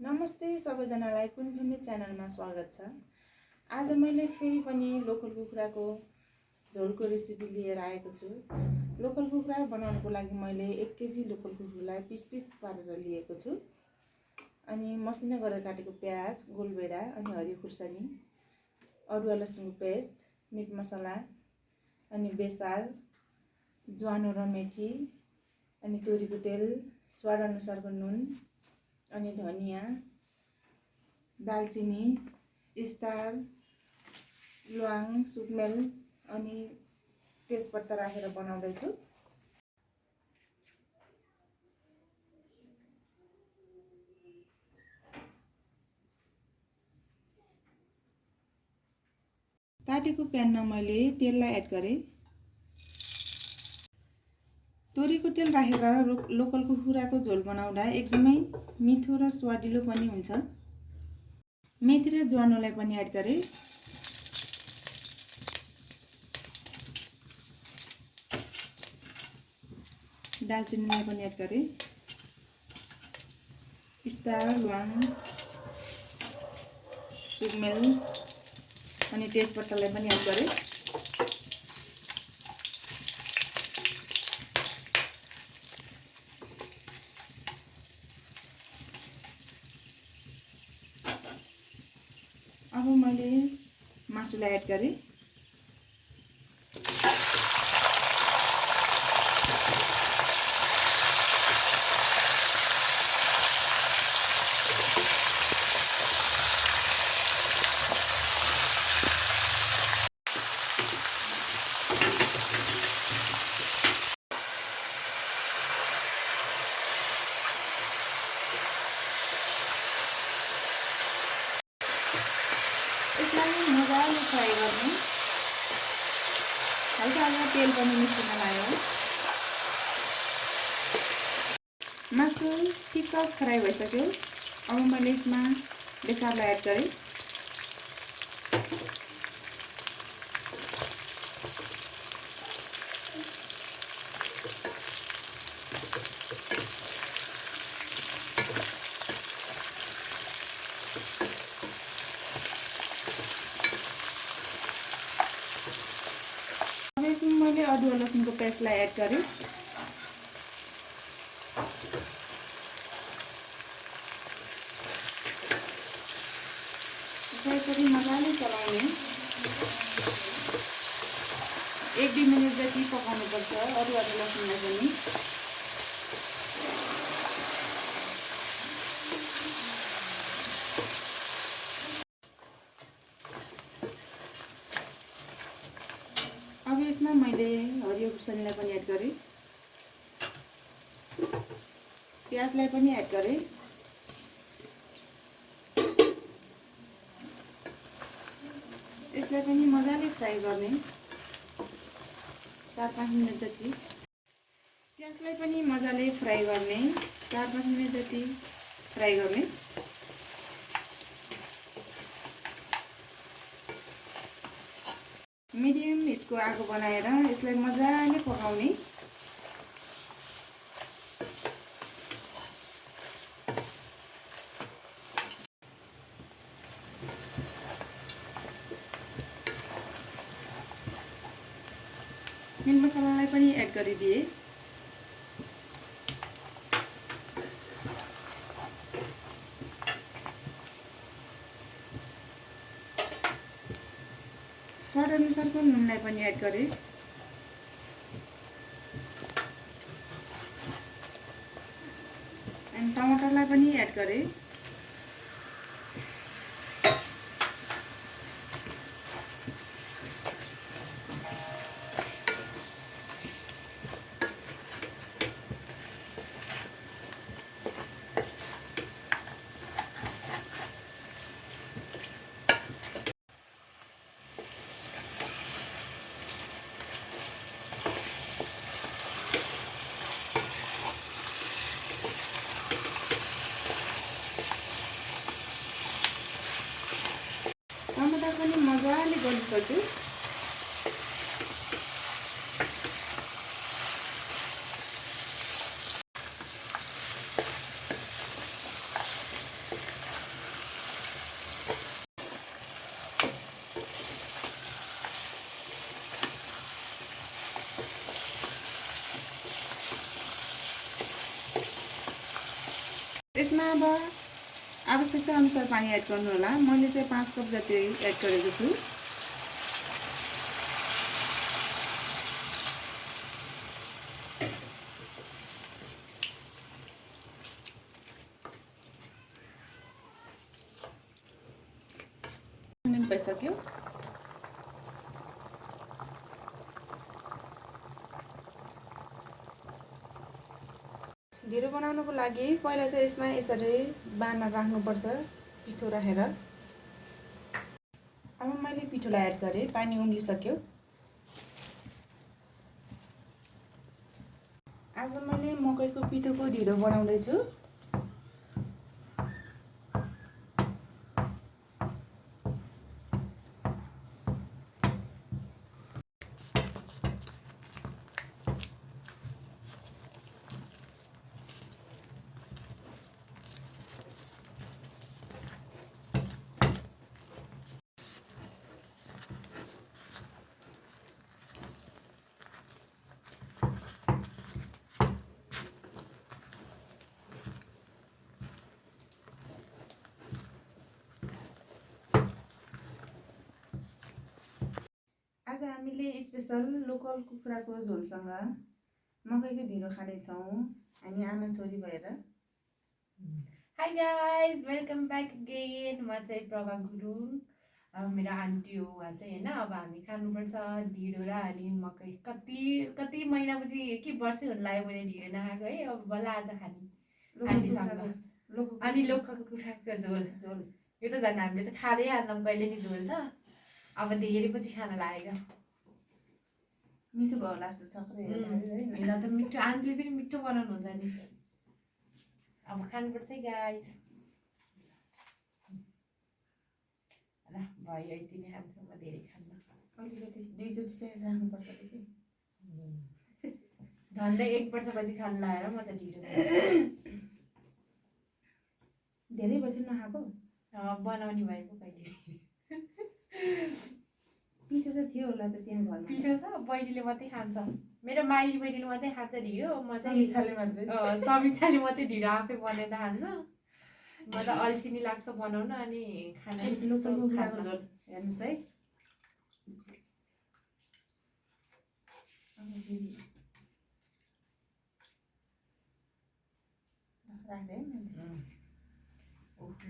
नमस्ते सबैजनालाई कुन फेमी च्यानलमा स्वागत छ। आज मैले फेरि पनि लोकल कुखुराको झोलको रेसिपी लिएर आएको छु। लोकल कुखुरा बनाउनको लागि मैले 1 केजी लोकल कुखुरालाई पिस पारेर लिएको छु। अनि मसिनो गरेर काटेको प्याज, गोलभेडा अनि हरियो खुर्सानी, अदुवा लसुनको पेस्ट, मिट मसला अनि बेसार, ज्वानो र मेथी अनि तोरीको तेल, स्वाद अनुसारको नुन अनि धनिया, दालचिनी, स्टार, ल्वाङ, सुकमेल अनि तेजपत्ता राखेर बनाउँदैछु। ताटेको प्यानमा मैले तेललाई एड गरेँ। तोरीको तेल राखेर लोकल कुखुराको झोल बनाउँदा एकदमै मिठो र स्वादिलो पनि हुन्छ। मेथी र ज्वानोलाई पनि एड गरेँ। दालचिनीलाई पनि एड गरेँ। स्टार, ल्वाङ, सुकमेल अनि तेजपत्तालाई पनि एड गरेँ। अब मैले मासुलाई एड गरेँ। यसलाई मजाले फ्राई गर्ने। हल्का तेल पनि मिसिन लाग्यो। मासु ठिक्क फ्राई भइसक्यो। अब मैले यसमा बेसारलाई एड गरेँ। मैले अदुवा लसुनको पेस्टलाई एड गरेँ। यसरी मजाले चलाउने। 1-2 मिनट जति पकाउनुपर्छ अदुवा र लसुनलाई पनि। अब यसमा मैले हरियो खुर्सानीलाई पनि एड गरेँ। प्याजलाई पनि एड गरेँ। यसलाई पनि मजाले फ्राई गर्ने 4-5 मिनट जति। प्याजलाई पनि मजाले फ्राई गर्ने 4-5 मिनट जति फ्राई गर्ने। मिडियम हिटको आगो बनाएर यसलाई मजाले पकाउने। मिट मसलालाई पनि एड गरिदिए। स्वाद अनुसारको नुनलाई पनि एड गरेँ। अनि टमाटरलाई पनि एड गरेँ। उम्लिसक्यो। यसमा अब आवश्यकता अनुसार पानी एड गर्नु होला। मैले चाहिँ 5 कप जति एड गरेको छु। भइसक्यो। ढिँडो बनाउनको लागि पहिला चाहिँ यसमा यसरी बाँधेर राख्नुपर्छ, पिठो राखेर। अब मैले पिठोलाई एड गरेँ, पानी उम्लिसक्यो। आज मैले मकैको पिठोको ढिँडो बनाउँदैछु। आज हामीले स्पेशल लोकल कुखुराको झोलसँग मकैको ढिँडो खानेछौँ, हामी आमा छोरी भएर। Hi guys, welcome back again. म चाहिँ प्रभा गुरुङ, अब मेरो आन्टी हो उहाँ चाहिँ होइन। अब हामी खानुपर्छ ढिँडो र अनि मकै। कति महिनापछि कि वर्षै हुन लाग्यो मैले ढिँडो नखाएको है। अब बल्ल आज खाने आन्टीसँग। अनि लोकल कुखुराको झोल यो त झन् हामीले त खाँदै हाल्छौँ कहिले नि झोल त। अब धेरै पछि खान लागेको। मिठो भयो जस्तो छ। होइन त मिठो, आन्टीले पनि मिठो बनाउनु हुन्छ नि। अब खानुपर्छ गाइस। ल भयो, यति नै खान्छु, म धेरै खान्न। अलिकति 2 चोटि चाहिँ राख्नुपर्छ कि। झन्डै 1 वर्षपछि खान लगाएर म त ढिँडो धेरै बढी नखाएको बनाउने भएको कहिले। पिठो त थियो होला त त्यहाँ घरमा। पिठो छ, बहिनीले मात्रै खान्छ। मेरो माइली बहिनीले मात्रै खान्छ ढिँडो। म चाहिँ समीक्षाले मात्रै ढिँडो आफै बनाएर खान्छ। म त अल्छी लाग्छ बनाउन अनि खाना। लोकल कुखुराको झोल हेर्नुहोस् है। राख्दै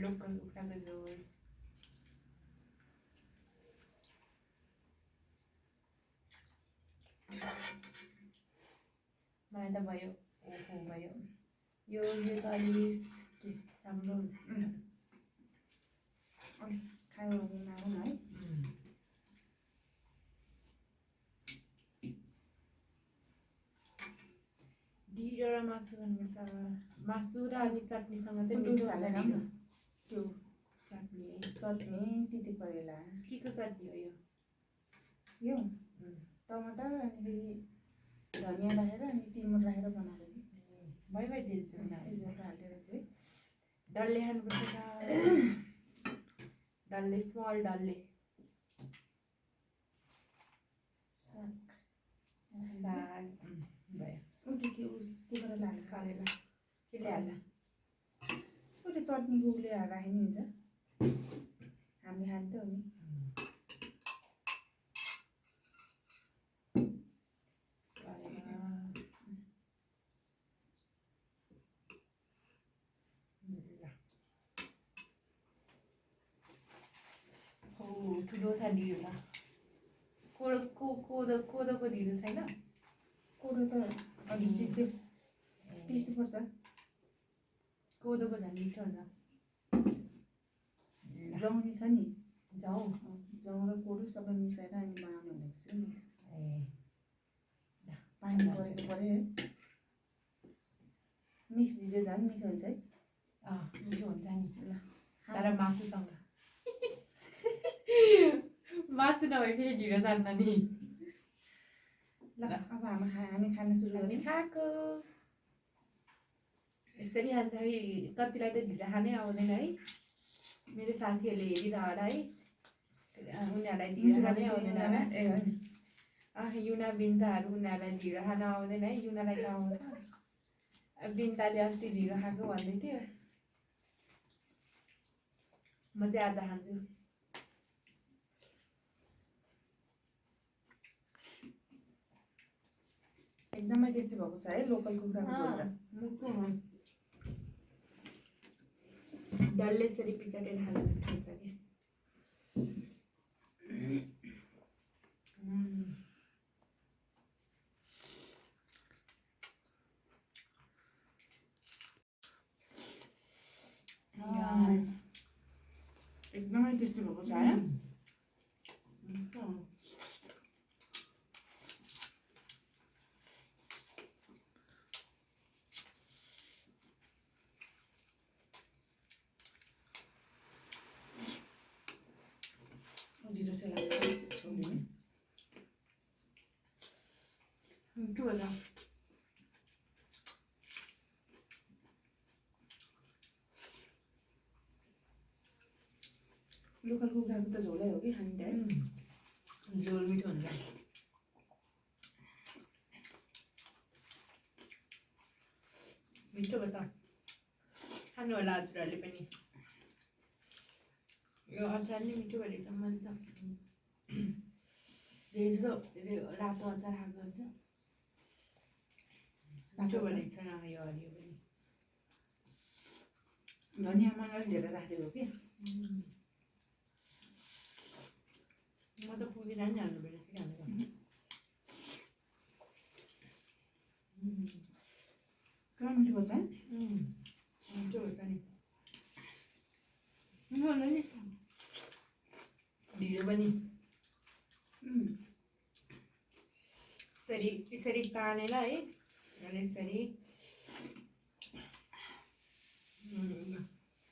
लोकल कुखुराको झोल। मलाई त भयो, ओहो भयो। यो त अलिक चाम्रो हुन्छ। खायो भने मागौँ है। ढिँडो र मासु खानुपर्छ। मासु र अनि चटनीसँग चाहिँ मिठो हुन्छ ढिँडो। त्यो चटनी है, चटनी तिते करेला। के को चटनी हो यो? यो टमाटर अनि फेरि धनियाँ राखेर अनि तिमुर राखेर बनाएको नि। भयो झिल्छु झोल हालेर चाहिँ डल्ले खानुपर्छ। डल्ले, स्मल डल्ले। साग भयो। त्यो करेला हाल्नु करेला केले हाल्दा उसले चटनीको उसले राखेको नि हुन्छ। हामी खान्थ्यौँ नि। ठुलो छ ढिँडो त। कोदोको ढिँडो छैन? कोदो त अलि सिक्दै पिस्नुपर्छ। कोदोको झन् मिठो हुन्छ। जौनी छ नि, जाउँ जौ र कोदो सबै मिसाएर अनि बनाउनु भनेको छु नि। पानी परेको पऱ्यो है। मिक्स ढिँडो झन् मिठो हुन्छ है। मिठो हुन्छ नि। ल तर मासुसँग वास्तु नभए फेरि ढिँडो जान्न नि ल अब हामी खान सुरु हामी गरौँ। खाएको यसरी खान्छ है कतिलाई त ढिँडो खानै आउँदैन है मेरो साथीहरूले हेरिरह होला है उनीहरूलाई ढिँडो खानै आउँदैन होला युना बिन्ताहरू उनीहरूलाई ढिँडो खान आउँदैन है युनालाई त आउँछ बिन्ताले अस्ति ढिँडो खाएको भन्दै थियो म चाहिँ आज खान्छु एकदमै टेस्टी भएको छ है लोकल कुखुराको झोल त। डल्ले यसरी पिचाटेर खाँदा मिठो हुन्छ कि एकदमै टेस्टी भएको छ है। ढिँडो सेलाएर छोड्दिने। मिठो हुन्छ लोकल कुखुराको त झोलै हो कि खाने टाइम झोल मिठो हुन्छ मिठो भयो खानु होला हजुरहरूले पनि यो अचार नै मिठो गरेको छ मैले त धेरैजसो रातो अचार खाएको हुन्छ मिठो गरेको छ यो हरियो पनि धनियाँ मलाई धेरै राखेको कि म त पुदिना नि हाल्नु पऱ्यो खानु कहाँ मिठो भएको छ है। मिठो हुन्छ नि मिठो हुन्छ नि ढिँडो पनि यसरी तानेर है अनि यसरी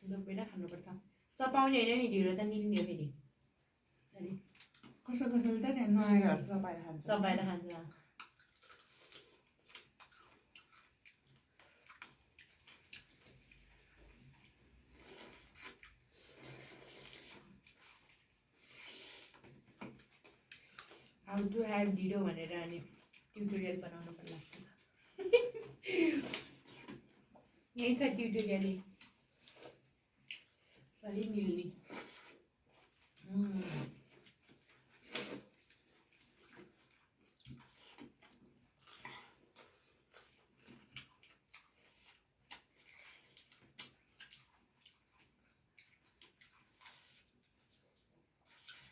दोपेर खानुपर्छ चपाउने होइन नि ढिँडो त निल्ने हो फेरि यसरी कसैले त नि नआएर चपाएर खान्छ। चपाएर खान्छ हाउ टु ह्याभ ढिँडो भनेर अनि ट्युटोरियल बनाउनु पर्ला यही छ ट्युटोरियल सरी निल्ने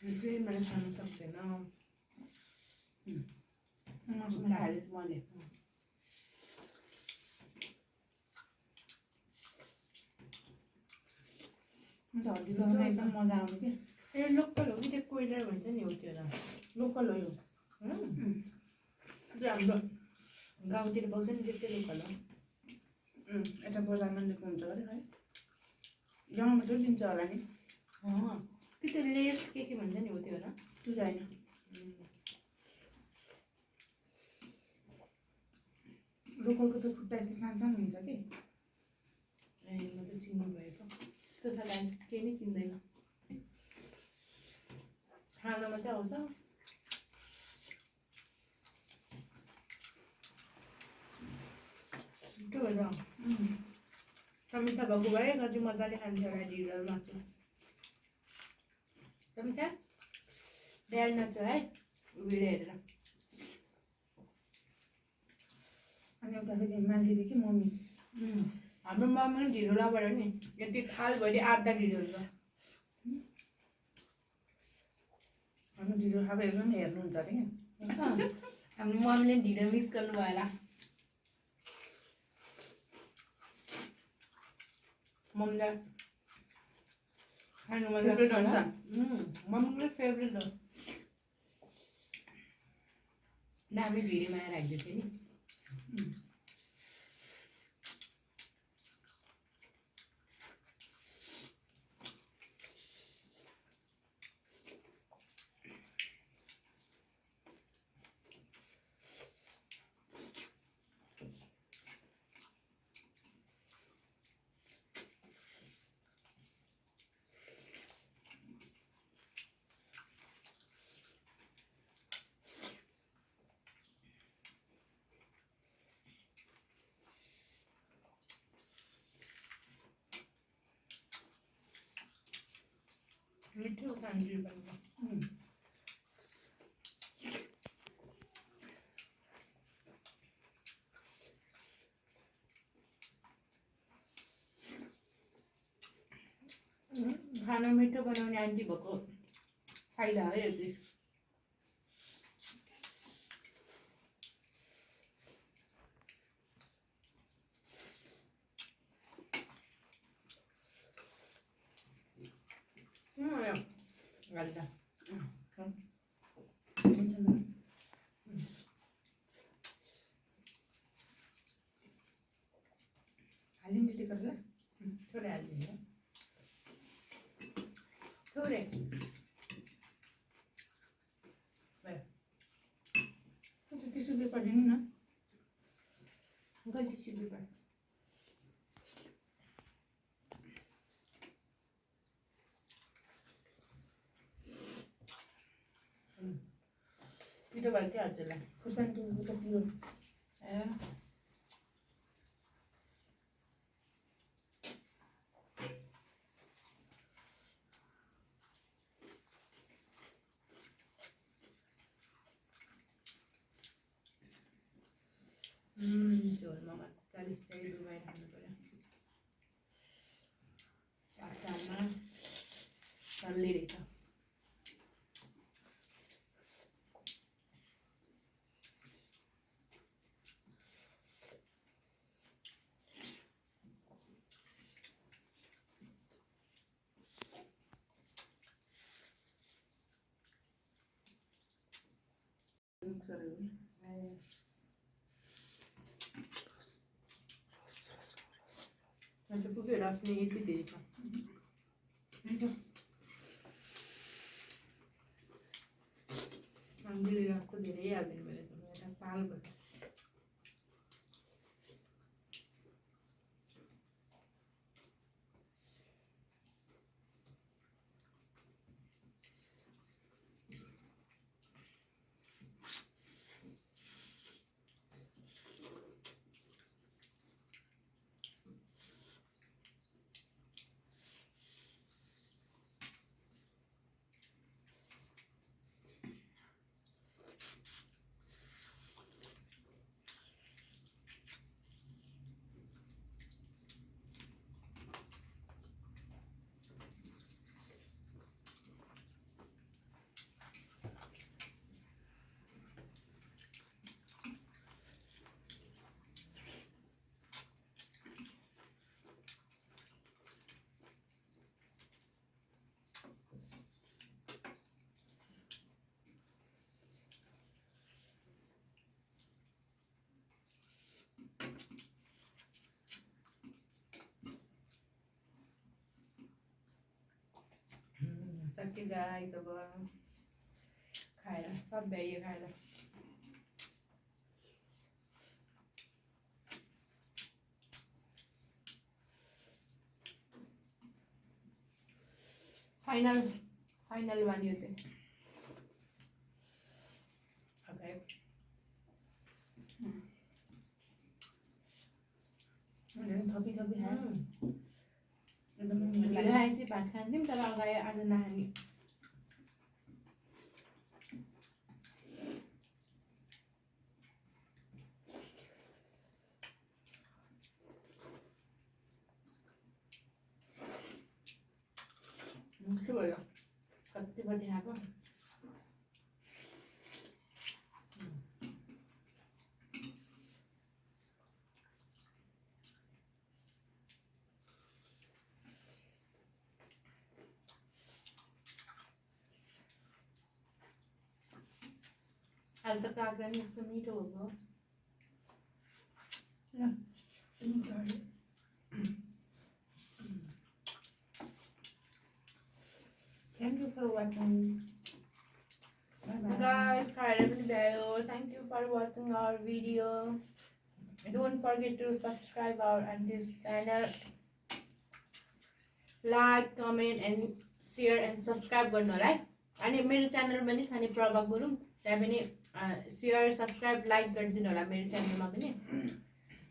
यो चाहिँ मैले खानु सक्दैन मसमा हालेको मैले हड्डी चलाउन एकदम मजा आउने कि ए लोकल हो कि त्यो कोइलर भन्छ नि हो त्यो त लोकल हो यो। त्यो हाम्रो गाउँतिर पाउँछ नि त्यस्तै लोकल हो यता बजारमा दिएको हुन्छ अरे है गाउँमा चाहिँ दिन्छ होला नि त्यो लेस के भन्छ नि हो त्यो होला त्यो छैन। लोकलको त खुट्टा यस्तो सानो सानो हुन्छ कि ए म त चिन्नु भएको त्यस्तो छ डान्स केही नै चिन्दैन खाना मात्रै आउँछ मिठो भन्छ समीक्षा भएको भए कति मजाले खान्थ्यो होला ढिँडो मासु समीक्षा बिहान नाच्छ है भिडियो हेरेर अनि उता फेरि मान्छेदेखि मम्मी हाम्रो मम्मी पनि ढिँडो लाबाट नि यति खालभरि आधा ढिँडो हुन्छ हामी ढिँडो खाएको एकदम हेर्नुहुन्छ अरे क्या हाम्रो मम्मीले ढिँडो मिस गर्नुभयो होला मम्मीलाई खानु मन लाग्छ होला मम्मीको फेभरेट हो दामी भिडियोमा आएर राखिदिएको थिएँ नि मिठो खान्छु पनि खाना मिठो बनाउने आन्टी भएको फाइदा हो यो चाहिँ गर्दा हालिम त्यति गरेर थोरै हालिदिनु थोरै 30 रुपियाँ पठाउनु न गल्ती सिधै पिठो भयो क्या हजुरलाई खुर्सानीको कति हो ए झोलमा मजाले यसरी डुबाएर खानु पर्यो अचारमा डल्लै रहेछ अन्त पुग्यो रस नै यति धेरै छ हामीले रस त धेरै हालिदिनु पऱ्यो एउटा पाल भयो सक्यो गाइस अब खाएर सब भ्याइयो खाएर फाइनल वान यो चाहिँ ओके थपी थपी खायो खाएपछि भात खान्थ्यौँ तर अगाडि आज नखाने के भयो कति बजी खाएको आज त काँक्रा नि यस्तो मिठो भएको Thank you for watching. Guys, thank you for watching our video. Don't forget to subscribe our auntie's channel. Like, comment and share and subscribe गर्नु होला है. अनि मेरो च्यानल पनि छ नि प्रभा गुरुङ. त्यहाँ पनि share, subscribe, like गरिदिनु होला मेरो च्यानलमा पनि.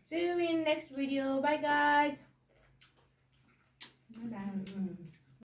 See you in next video. Bye guys. Bye.